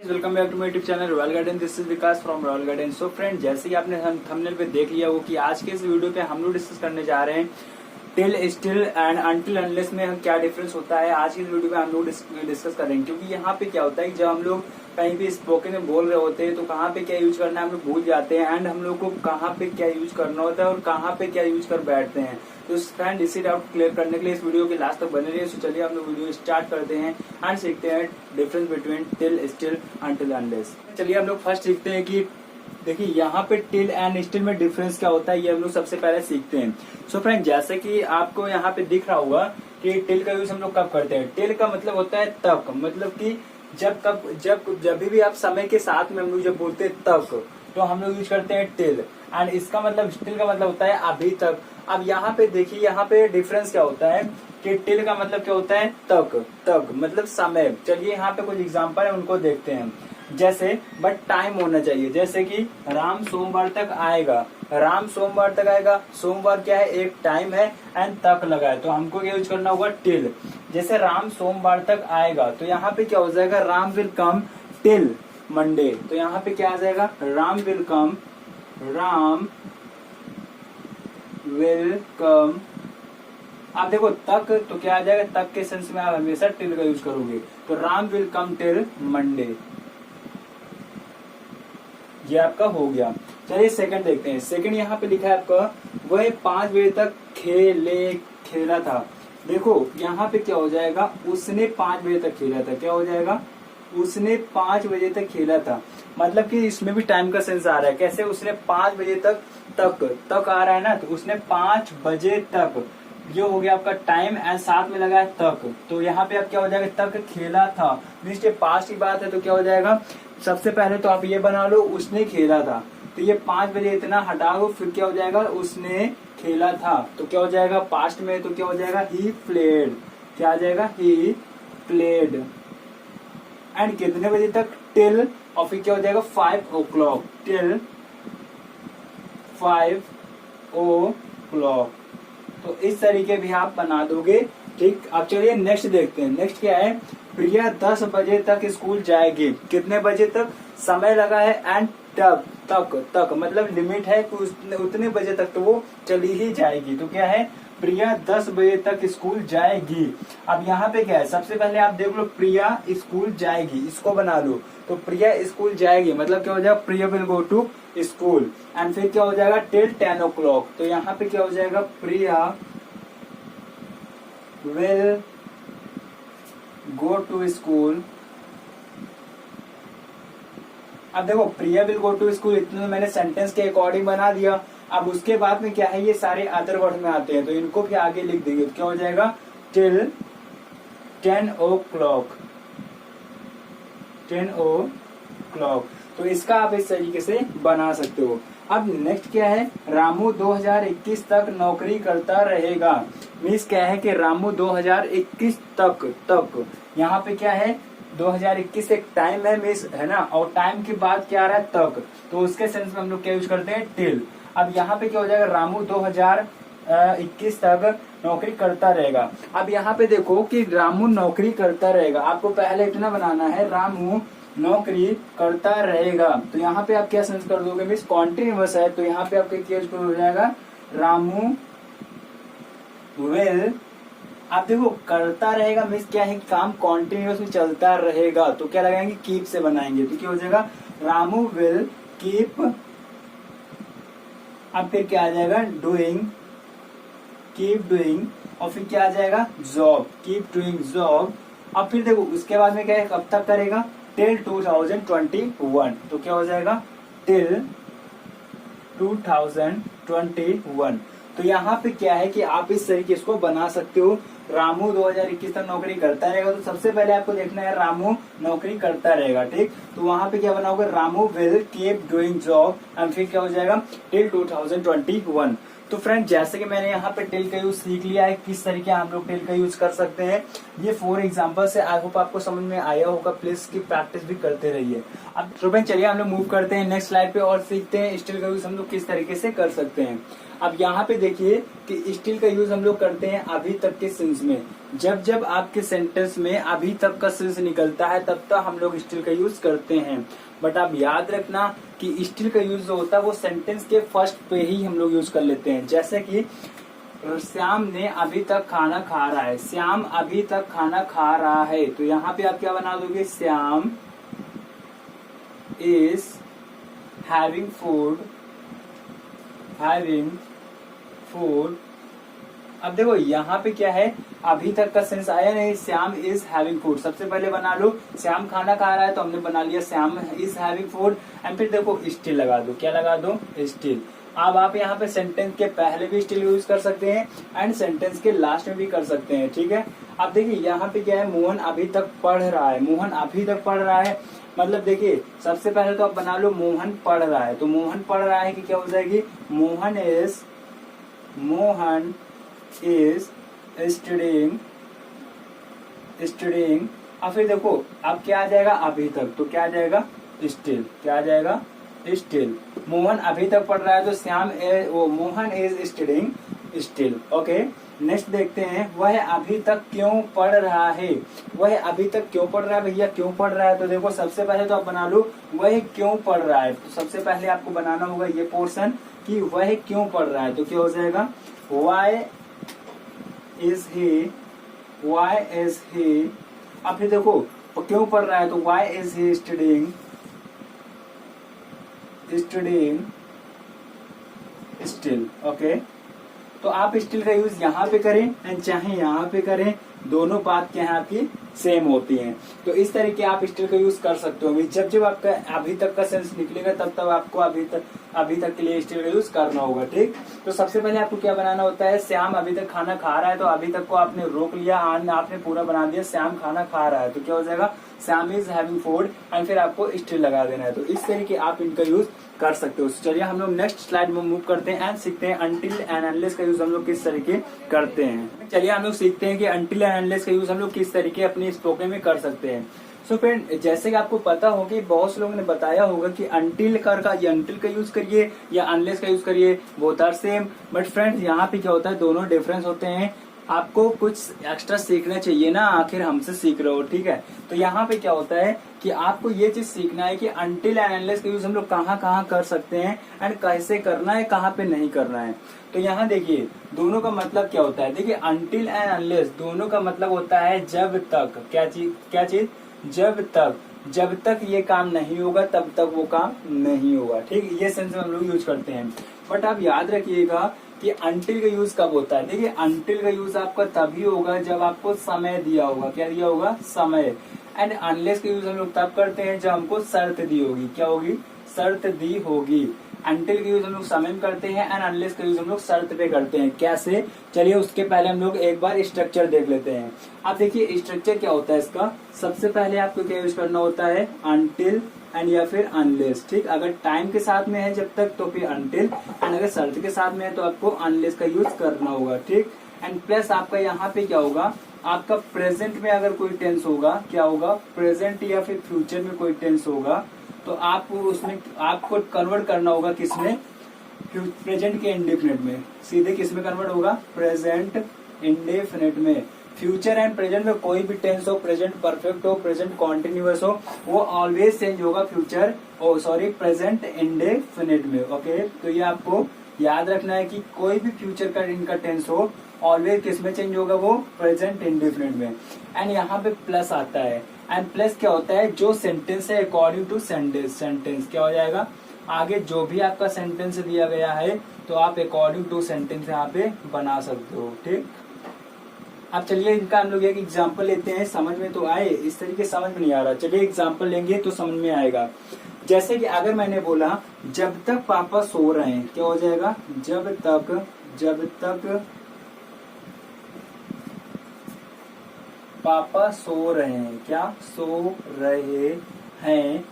Welcome back to my YouTube channel royal garden. This is Vikas from royal garden. So friend, जैसे कि आपने thumbnail पे देख लिया हो कि आज के इस वीडियो पे हम लोग डिस्कस करने जा रहे हैं till still and until unless में क्या डिफरेंस होता है। आज की इस वीडियो में हम लोग डिस्कस करेंगे, क्योंकि यहाँ पे क्या होता है कि जब हम लोग कहीं भी स्पोकन में बोल रहे होते हैं तो कहाँ पे क्या यूज करना है हम लोग भूल जाते हैं, एंड हम लोग को कहाँ पे क्या यूज करना होता है और कहाँ पे क्या यूज कर बैठते हैं। तो फ्रेंड, इसी डाउट क्लियर करने के लिए इस वीडियो के लास्ट तक बने रहिए। तो चलिए हम लोग वीडियो स्टार्ट करते हैं एंड सीखते हैं difference between till still until unless. चलिए हम लोग फर्स्ट सीखते हैं कि देखिए यहाँ पे टिल एंड स्टिल में डिफरेंस क्या होता है, ये हम लोग सबसे पहले सीखते हैं। सो फ्रेंड, जैसे कि आपको यहाँ पे दिख रहा होगा कि टिल का यूज हम लोग कब करते हैं। टिल का मतलब होता है तक, मतलब कि जब भी आप समय के साथ में हम लोग जब बोलते हैं तक, तो हम लोग यूज करते हैं टिल। एंड इसका मतलब स्टिल का मतलब होता है अभी तक। अब यहाँ पे देखिए, यहाँ पे डिफरेंस क्या होता है कि टिल का मतलब क्या होता है तक मतलब समय। चलिए यहाँ पे कुछ एग्जांपल है, उनको देखते हैं। जैसे बट टाइम होना चाहिए, जैसे कि राम सोमवार तक आएगा, राम सोमवार तक आएगा। सोमवार क्या है, एक टाइम है, एंड तक लगा है, तो हमको क्या यूज करना होगा, टिल। जैसे राम सोमवार तक आएगा, तो यहाँ पे क्या हो जाएगा, Ram will come till Monday. तो यहाँ पे क्या आ जाएगा, राम विल कम आप देखो तक, तो क्या आ जाएगा, तक के सेंस में आप हमेशा टिल का यूज करोगे। तो Ram will come till Monday, ये आपका हो गया। चलिए सेकंड देखते हैं। सेकंड यहाँ पे लिखा है आपका, वह 5 बजे तक खेला था। देखो यहाँ पे क्या हो जाएगा, उसने 5 बजे तक खेला था। क्या हो जाएगा, उसने 5 बजे तक खेला था। मतलब कि इसमें भी टाइम का सेंस आ रहा है। कैसे, उसने 5 बजे तक आ रहा है ना, तो उसने 5 बजे तक, ये हो गया आपका टाइम, एंड साथ में लगा है तक। तो यहाँ पे आप क्या हो जाएगा, तक खेला था, मीन्स ये पास्ट की बात है। तो क्या हो जाएगा, सबसे पहले तो आप ये बना लो, उसने खेला था। तो ये 5 बजे इतना हटा दो, फिर क्या हो जाएगा, उसने खेला था। तो क्या हो जाएगा, पास्ट में, तो क्या हो जाएगा, ही प्लेड। क्या आ जाएगा, ही प्लेड। एंड कितने बजे तक, टिल, और फिर क्या हो जाएगा, 5 o'clock, टिल 5 o'clock। तो इस तरीके भी आप बना दोगे, ठीक। अब चलिए नेक्स्ट देखते हैं। नेक्स्ट क्या है, प्रिया 10 बजे तक स्कूल जाएगी। कितने बजे तक, समय लगा है, एंड तक मतलब लिमिट है कि उतने बजे तक तो वो चली ही जाएगी। तो क्या है, प्रिया 10 बजे तक स्कूल जाएगी। अब यहाँ पे क्या है, सबसे पहले आप देख लो, प्रिया स्कूल जाएगी, इसको बना लो। तो प्रिया स्कूल जाएगी मतलब क्या हो जाएगा, Priya will go to school. And फिर क्या हो जाएगा, टिल 10 o'clock। तो यहाँ पे क्या हो जाएगा, Priya will go to school. अब देखो, प्रिया विल गो टू स्कूल, इतना तो मैंने सेंटेंस के अकॉर्डिंग बना दिया। अब उसके बाद में क्या है, ये सारे अदर वर्ड में आते हैं, तो इनको भी आगे लिख देंगे। तो क्या हो जाएगा, टिल 10 o'clock, 10 o'clock। तो इसका आप इस तरीके से बना सकते हो। अब नेक्स्ट क्या है, रामू 2021 तक नौकरी करता रहेगा। मीन्स क्या है कि रामू 2021 तक यहाँ पे क्या है, 2021 एक टाइम है, मीन्स है ना, और टाइम के बाद क्या आ रहा है, तक। तो उसके सेंस में हम लोग क्या यूज करते हैं, टिल। अब यहाँ पे क्या हो जाएगा, रामू 2021 तक नौकरी करता रहेगा। अब यहाँ पे देखो कि रामू नौकरी करता रहेगा, आपको पहले इतना बनाना है, रामू नौकरी करता रहेगा। तो यहाँ पे आप क्या सेंस कर दोगे, मीन्स कॉन्टिन्यूअस है, तो यहाँ पे आपके क्या हो जाएगा, रामू विल। आप देखो करता रहेगा मीन्स क्या है, काम कॉन्टिन्यूअस में चलता रहेगा, तो क्या लगाएंगे, कीप से बनाएंगे। तो क्या हो जाएगा, रामू विल कीप। अब फिर क्या आ जाएगा, डूइंग, कीप डूइंग, और फिर क्या आ जाएगा, जॉब, कीप डूइंग जॉब। अब फिर देखो उसके बाद में क्या है, कब तक करेगा, टिल 2021। तो क्या हो जाएगा, टिल 2021। तो यहाँ पे क्या है कि आप इस तरीके इसको बना सकते हो। रामू 2021 तक नौकरी करता रहेगा, तो सबसे पहले आपको देखना है रामू नौकरी करता रहेगा, ठीक। तो वहां पे क्या बनाओगे, Ramu will keep doing job, and फिर क्या हो जाएगा, टिल 2021। तो फ्रेंड जैसे कि मैंने यहाँ पे टिल का यूज सीख लिया है, किस तरीके हम लोग टिल का यूज कर सकते हैं, ये 4 एग्जांपल से आई होप आपको समझ में आया होगा। प्लीज इसकी प्रैक्टिस भी करते रहिए। अब तो फ्रेंड चलिए हम लोग मूव करते हैं नेक्स्ट स्लाइड पे और सीखते हैं स्टिल का यूज हम लोग किस तरीके से कर सकते हैं। अब यहाँ पे देखिए कि स्टिल का यूज हम लोग करते हैं अभी तक के सेंस में। जब जब आपके सेंटेंस में अभी तक का सेंस निकलता है तब तक हम लोग स्टिल का यूज करते हैं। बट आप याद रखना कि स्टिल का यूज जो होता है वो सेंटेंस के फर्स्ट पे ही हम लोग यूज कर लेते हैं। जैसे कि श्याम ने अभी तक खाना खा रहा है, श्याम अभी तक खाना खा रहा है, तो यहाँ पे आप क्या बना दोगे, Shyam is having food, having food. अब देखो यहाँ पे क्या है, अभी तक का सेंस आया नहीं, श्याम इज हैविंग फूड। सबसे पहले बना लो श्याम खाना खा रहा है, तो हमने बना लिया Shyam is having food. And फिर देखो स्टिल लगा दो, क्या लगा दो, स्टिल। अब आप यहाँ पे सेंटेंस के पहले भी स्टिल यूज कर सकते हैं एंड सेंटेंस के लास्ट में भी कर सकते हैं, ठीक है। अब देखिए यहाँ पे क्या है, मोहन अभी तक पढ़ रहा है, मोहन अभी तक पढ़ रहा है, मतलब देखिए सबसे पहले तो आप बना लो मोहन पढ़ रहा है, तो मोहन पढ़ रहा है कि क्या हो जाएगी, मोहन इज स्टडिंग। अब फिर देखो अब क्या आ जाएगा, अभी तक, तो क्या आ जाएगा, स्टिल, क्या आ जाएगा, स्टिल। मोहन अभी तक पढ़ रहा है तो Shyam Mohan is studying still. Okay, next देखते हैं, वह अभी तक क्यों पढ़ रहा है, वह अभी तक क्यों पढ़ रहा है, भैया क्यों पढ़ रहा है, तो देखो सबसे पहले तो आप बना लो वह क्यों पढ़ रहा है, तो सबसे पहले आपको बनाना होगा ये पोर्शन कि वह क्यों पढ़ रहा है, तो क्या हो जाएगा, वाई इज ही। अब फिर देखो वो क्यों पढ़ रहा है, तो why is he studying still. Okay, तो आप स्टिल का यूज यहाँ पे करें एंड चाहे यहाँ पे करें, दोनों बात क्या है आपकी सेम होती हैं। तो इस तरीके आप स्टिल का यूज कर सकते हो। जब जब आपका अभी तक का सेंस निकलेगा तब तक आपको अभी तक के लिए स्टिल का यूज करना होगा, ठीक। तो सबसे पहले आपको क्या बनाना होता है, श्याम अभी तक खाना खा रहा है, तो अभी तक को आपने रोक लिया, आपने पूरा बना दिया श्याम खाना खा रहा है, तो क्या हो जाएगा, Shyam is having food, and फिर आपको स्टिल लगा देना है। तो इस तरीके आप इनका यूज कर सकते हो। चलिए हम लोग नेक्स्ट स्लाइड में मूव करते हैं एंड सीखते हैं अनटिल एंड अनलेस का यूज हम लोग किस तरीके करते हैं। चलिए हम लोग सीखते हैं कि अनटिल एंड अनलेस का यूज हम लोग किस तरीके अपने स्पोकन में कर सकते हैं। सो फ्रेंड जैसे कि आपको पता होगा कि बहुत से लोगों ने बताया होगा कि अनटिल का या अनटिल का यूज करिए या अनलेस का यूज करिए, both are same. But friends यहाँ पे क्या होता है, दोनों डिफरेंस होते हैं। आपको कुछ एक्स्ट्रा सीखना चाहिए ना, आखिर हमसे सीख रहे हो, ठीक है। तो यहाँ पे क्या होता है कि आपको ये चीज सीखना है कि अनटिल एंड अनलेस का यूज हम लोग कहाँ कहाँ कर सकते हैं एंड कैसे करना है, कहाँ पे नहीं करना है। तो यहाँ देखिए दोनों का मतलब क्या होता है, देखिए अनटिल एंड अनलेस दोनों का मतलब होता है जब तक, क्या चीज, जब तक ये काम नहीं होगा तब तक वो काम नहीं होगा, ठीक। ये सेंस में हम लोग यूज करते हैं। बट आप याद रखिएगा कि अनटिल का यूज कब होता है, देखिए अनटिल का यूज आपका तभी होगा जब आपको समय दिया होगा, क्या दिया होगा, समय। एंड अनलेस का यूज हम लोग तब करते हैं जब हमको शर्त दी होगी, क्या होगी, शर्त दी होगी। अनटिल का यूज हम लोग समय में करते हैं एंड अनलेस का यूज हम लोग शर्त पे करते हैं। कैसे, चलिए उसके पहले हम लोग एक बार स्ट्रक्चर देख लेते हैं। अब देखिए स्ट्रक्चर क्या होता है इसका, सबसे पहले आपको क्या यूज करना होता है, अनटिल एंड या फिर अनलेस, ठीक। अगर टाइम के साथ में है जब तक तो फिर अनटिल, एंड अगर शर्त के साथ में है तो आपको अनलेस का यूज करना होगा, ठीक। एंड प्लस आपका यहाँ पे क्या होगा, आपका प्रेजेंट में अगर कोई टेंस होगा, क्या होगा, प्रेजेंट या फिर फ्यूचर में कोई टेंस होगा तो आपको उसमें आपको कन्वर्ट करना होगा किसमें, प्रेजेंट के इंडेफिनिट में। सीधे किसमें कन्वर्ट होगा, प्रेजेंट इंडेफिनिट में। फ्यूचर एंड प्रेजेंट में कोई भी टेंस हो, प्रेजेंट परफेक्ट हो, प्रेजेंट कॉन्टिन्यूअस हो, वो ऑलवेज चेंज होगा फ्यूचर प्रेजेंट इंडेफिनिट में। ओके, तो ये आपको याद रखना है कि कोई भी फ्यूचर का इनका टेंस हो ऑलवेज किसमें चेंज होगा, वो प्रेजेंट इंडेफिनिट में। एंड यहाँ पे प्लस आता है, एंड प्लस क्या होता है, जो सेंटेंस है अकॉर्डिंग टू सेंटेंस क्या हो जाएगा, आगे जो भी आपका सेंटेंस दिया गया है तो आप अकॉर्डिंग टू सेंटेंस यहाँ पे बना सकते हो, ठीक। अब चलिए इनका हम लोग एक एग्जाम्पल लेते हैं, समझ में तो आए, इस तरीके समझ में नहीं आ रहा, चलिए एग्जाम्पल लेंगे तो समझ में आएगा। जैसे कि अगर मैंने बोला जब तक पापा सो रहे हैं, क्या हो जाएगा, जब तक पापा सो रहे हैं, क्या सो रहे हैं,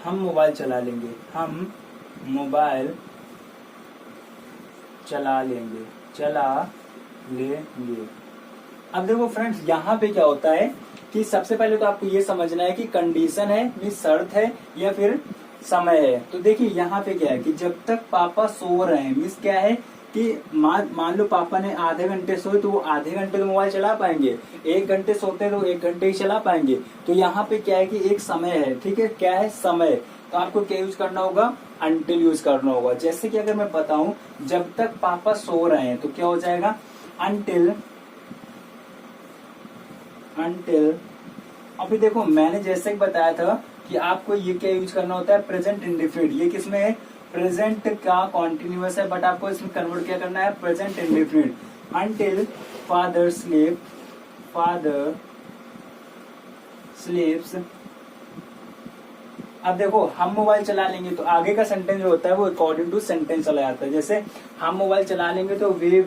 हम मोबाइल चला लेंगे, हम मोबाइल चला लेंगे, चला लेंगे। अब देखो फ्रेंड्स, यहाँ पे क्या होता है कि सबसे पहले तो आपको ये समझना है कि कंडीशन है, मीन्स शर्त है, या फिर समय है। तो देखिए यहाँ पे क्या है कि जब तक पापा सो रहे हैं, मीन्स क्या है कि मान लो पापा ने आधे घंटे सोए तो वो आधे घंटे तो मोबाइल चला पाएंगे, 1 घंटे सोते तो 1 घंटे ही चला पाएंगे। तो यहाँ पे क्या है कि एक समय है, ठीक है, क्या है, समय। तो आपको क्या यूज करना होगा, अनटिल यूज करना होगा। जैसे कि अगर मैं बताऊं जब तक पापा सो रहे हैं तो क्या हो जाएगा, अनटिल। अभी देखो मैंने जैसे कि बताया था कि आपको ये क्या यूज करना होता है, प्रेजेंट इंडेफिनिट। ये किसमें है, प्रेजेंट का कॉन्टिन्यूअस है, बट आपको इसमें कन्वर्ट क्या करना है, प्रेजेंट इंडेफिनिट। Until father स्लीप्स। अब देखो हम मोबाइल चला लेंगे तो आगे का सेंटेंस जो होता है वो अकॉर्डिंग टू सेंटेंस चला जाता है। जैसे हम मोबाइल चला लेंगे तो वी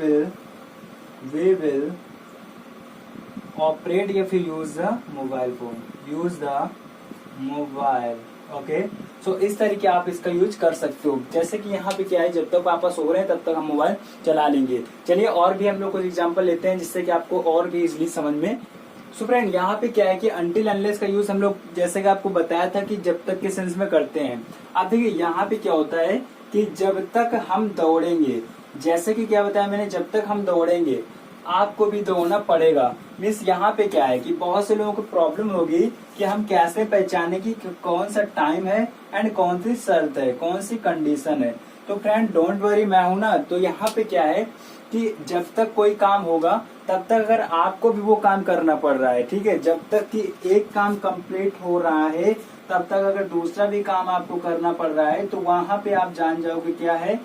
विल ऑपरेट या फिर use the mobile phone, use the mobile. Okay, so इस तरीके आप इसका यूज कर सकते हो। जैसे कि यहाँ पे क्या है, जब तक पापा सो रहे हैं तब तक हम मोबाइल चला लेंगे। चलिए और भी हम लोग कुछ एग्जांपल लेते हैं जिससे कि आपको और भी इजीली समझ में। सो फ्रेंड यहाँ पे क्या है कि अनटिल अनलेस का यूज हम लोग जैसे कि आपको बताया था कि जब तक के सेंस में करते हैं। अब देखिए यहाँ पे क्या होता है कि जब तक हम दौड़ेंगे, जैसे कि क्या बताया मैंने, जब तक हम दौड़ेंगे आपको भी दौड़ना पड़ेगा। मीन्स यहाँ पे क्या है कि बहुत से लोगों को प्रॉब्लम होगी कि हम कैसे पहचाने कि कौन सा टाइम है एंड कौन सी शर्त है, कौन सी कंडीशन है। तो फ्रेंड डोंट वरी, मैं हूं ना। तो यहाँ पे क्या है कि जब तक कोई काम होगा तब तक अगर आपको भी वो काम करना पड़ रहा है, ठीक है, जब तक कि एक काम कंप्लीट हो रहा है तब तक अगर दूसरा भी काम आपको करना पड़ रहा है तो वहां पे आप जान जाओगे क्या है,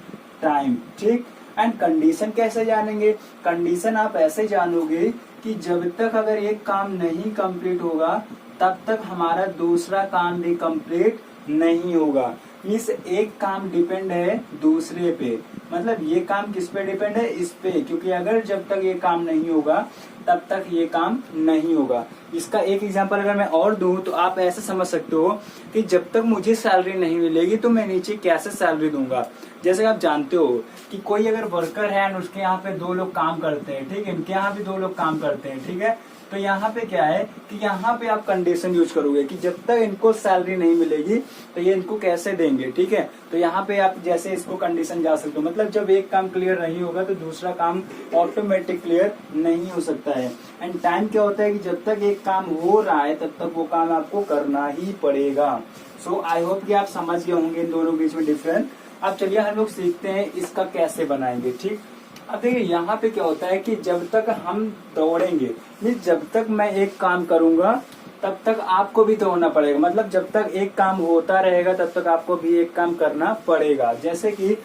टाइम, ठीक। एंड कंडीशन कैसे जानेंगे, कंडीशन आप ऐसे जानोगे कि जब तक अगर एक काम नहीं कंप्लीट होगा तब तक हमारा दूसरा काम भी कंप्लीट नहीं होगा। इस एक काम डिपेंड है दूसरे पे, मतलब ये काम किस पे डिपेंड है, इस पे, क्योंकि अगर जब तक ये काम नहीं होगा तब तक ये काम नहीं होगा। इसका एक एग्जांपल अगर मैं और दूं तो आप ऐसे समझ सकते हो कि जब तक मुझे सैलरी नहीं मिलेगी तो मैं नीचे कैसे सैलरी दूंगा। जैसे आप जानते हो कि कोई अगर वर्कर है और उसके यहाँ पे 2 लोग काम करते हैं, ठीक है, इनके यहाँ भी 2 लोग काम करते हैं, ठीक है। तो यहाँ पे क्या है कि यहाँ पे आप कंडीशन यूज करोगे कि जब तक इनको सैलरी नहीं मिलेगी तो ये इनको कैसे देंगे, ठीक है। तो यहाँ पे आप जैसे इसको कंडीशन जा सकते हो, मतलब जब एक काम क्लियर नहीं होगा तो दूसरा काम ऑटोमेटिक क्लियर नहीं हो सकता है। एंड टाइम क्या होता है कि जब तक एक काम हो रहा है तब तक वो काम आपको करना ही पड़ेगा। सो आई होप कि आप समझ गए होंगे इन दोनों बीच में डिफरेंस। अब चलिए हम लोग सीखते हैं इसका कैसे बनाएंगे, ठीक। अब देखिए यहाँ पे क्या होता है कि जब तक हम दौड़ेंगे, मीन्स जब तक मैं एक काम करूंगा तब तक आपको भी दौड़ना पड़ेगा, मतलब जब तक एक काम होता रहेगा तब तक आपको भी एक काम करना पड़ेगा। जैसे कि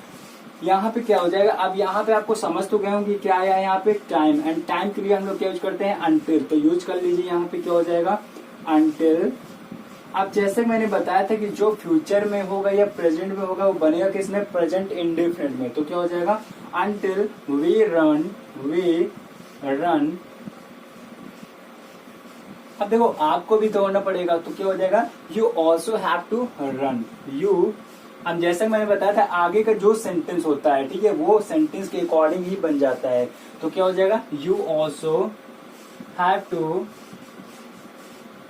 यहाँ पे क्या हो जाएगा, अब यहाँ पे आपको समझ तो गए होंगे क्या आया यहाँ पे, टाइम। एंड टाइम के लिए हम लोग क्या यूज करते हैं, अनटिल। तो यूज कर लीजिए, यहाँ पे क्या हो जाएगा, अनटिल। अब जैसे मैंने बताया था कि जो फ्यूचर में होगा या प्रेजेंट में होगा वो बनेगा किसमें, प्रेजेंट इंडेफिनिट में। तो क्या हो जाएगा, अनटिल वी रन। अब देखो आपको भी दौड़ना पड़ेगा तो क्या हो जाएगा, you also have to run, you. अब जैसे मैंने बताया था आगे का जो सेंटेंस होता है, ठीक है, वो सेंटेंस के अकॉर्डिंग ही बन जाता है। तो क्या हो जाएगा, you also have to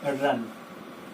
run.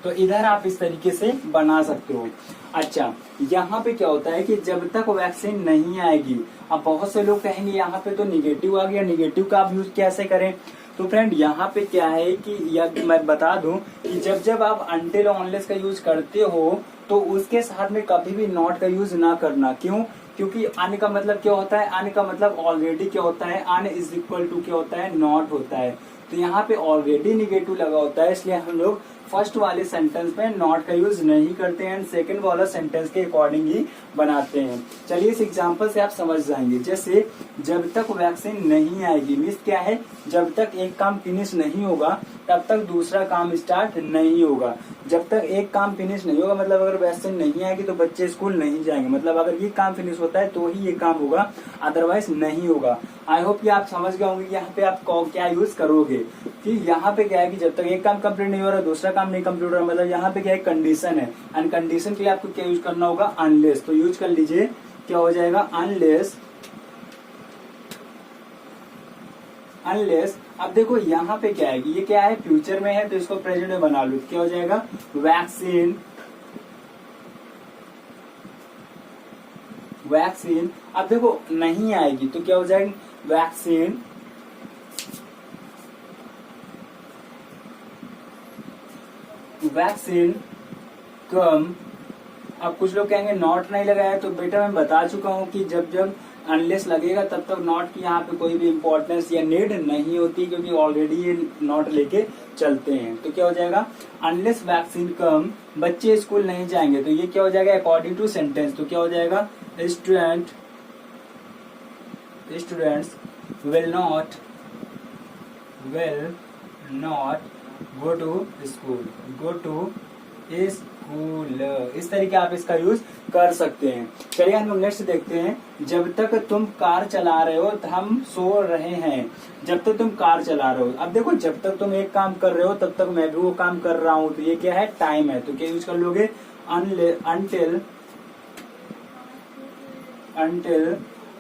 तो इधर आप इस तरीके से बना सकते हो। अच्छा, यहाँ पे क्या होता है कि जब तक वैक्सीन नहीं आएगी, अब बहुत से लोग कहेंगे यहाँ पे तो निगेटिव आ गया, निगेटिव का आप यूज कैसे करें। तो फ्रेंड यहाँ पे क्या है कि मैं बता दूं कि जब जब आप अनटिल अनलेस का यूज करते हो तो उसके साथ में कभी भी नॉट का यूज ना करना। क्यों, क्योंकि अन का मतलब क्या होता है, अन का मतलब ऑलरेडी क्या होता है, अन इज इक्वल टू क्या होता है, नॉट होता है। तो यहाँ पे ऑलरेडी निगेटिव लगा होता है, इसलिए हम लोग फर्स्ट वाले सेंटेंस में नॉट का यूज नहीं करते हैं, सेकंड वाला सेंटेंस के अकॉर्डिंग ही बनाते हैं। चलिए इस एग्जांपल से आप समझ जाएंगे। जैसे जब तक वैक्सीन नहीं आएगी, मीन्स क्या है, जब तक एक काम फिनिश नहीं होगा तब तक दूसरा काम स्टार्ट नहीं होगा। जब तक एक काम फिनिश नहीं होगा मतलब अगर वैक्सीन नहीं आएगी तो बच्चे स्कूल नहीं जाएंगे, मतलब अगर ये काम फिनिश होता है तो ही ये काम होगा, अदरवाइज नहीं होगा। आई होप कि आप समझ गए होंगे कि यहाँ पे आप क्या यूज करोगे। कि यहाँ पे क्या है कि जब तक एक काम कंप्लीट नहीं हो रहा दूसरा काम नहीं कंप्लीट हो रहा, मतलब यहाँ पे क्या है, कंडीशन है। एंड कंडीशन के लिए आपको क्या यूज करना होगा, अनलेस। तो यूज कर लीजिए, क्या हो जाएगा, अनलेस अनलेस, अब देखो यहाँ पे क्या है, ये क्या है, फ्यूचर में है तो इसको प्रेजेंट में बना लो, क्या हो जाएगा, वैक्सीन, वैक्सीन। अब देखो नहीं आएगी तो क्या हो जाएगी, वैक्सीन, वैक्सीन कम। अब कुछ लोग कहेंगे नॉट नहीं लगाया, तो बेटा मैं बता चुका हूँ कि जब जब अनलेस लगेगा तब तक नॉट की यहाँ पे कोई भी इंपॉर्टेंस या नीड नहीं होती, क्योंकि ऑलरेडी ये नॉट लेके चलते हैं। तो क्या हो जाएगा, अनलेस वैक्सीन कम बच्चे स्कूल नहीं जाएंगे, तो ये क्या हो जाएगा, अकॉर्डिंग टू सेंटेंस, तो क्या हो जाएगा, students will not go to school, go to school. इस तरीके आप इसका यूज कर सकते हैं। चलिए हम नेक्स्ट देखते हैं, जब तक तुम कार चला रहे हो हम सो रहे हैं, जब तक तुम कार चला रहे हो। अब देखो जब तक तुम एक काम कर रहे हो तब तक मैं भी वो काम कर रहा हूं, तो ये क्या है, टाइम है, तो क्या यूज कर लोगे, अनटिल।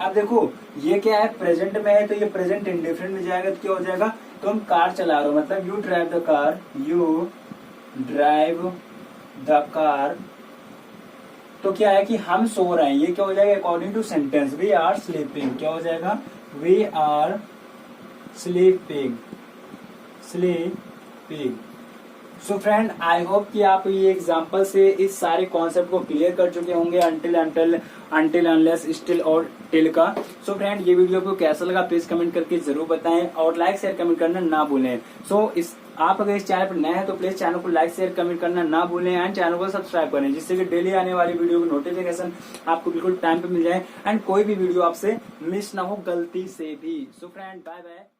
अब देखो ये क्या है, प्रेजेंट में है तो ये प्रेजेंट इंडिफरेंट में जाएगा, तो क्या हो जाएगा, तुम कार चला रहे हो, मतलब you drive the car, you drive the car. तो क्या है कि हम सो रहे हैं, ये क्या हो जाएगा, according to sentence, we are sleeping, क्या हो जाएगा, we are sleeping. So friend, I hope कि आप ये एग्जांपल से इस सारे कॉन्सेप्ट को क्लियर कर चुके होंगे, अंटिल अनलेस स्टिल और टिल का। सो फ्रेंड, ये वीडियो को कैसा लगा प्लीज कमेंट करके जरूर बताएं, और लाइक शेयर कमेंट करना ना भूलें। आप अगर इस चैनल पर नए हैं तो प्लीज चैनल को लाइक शेयर कमेंट करना ना भूलें, एंड चैनल को सब्सक्राइब करें, जिससे कि डेली आने वाली वीडियो की नोटिफिकेशन आपको बिल्कुल टाइम पे मिल जाए, एंड कोई भी वीडियो आपसे मिस ना हो गलती से भी। So friend, bye bye.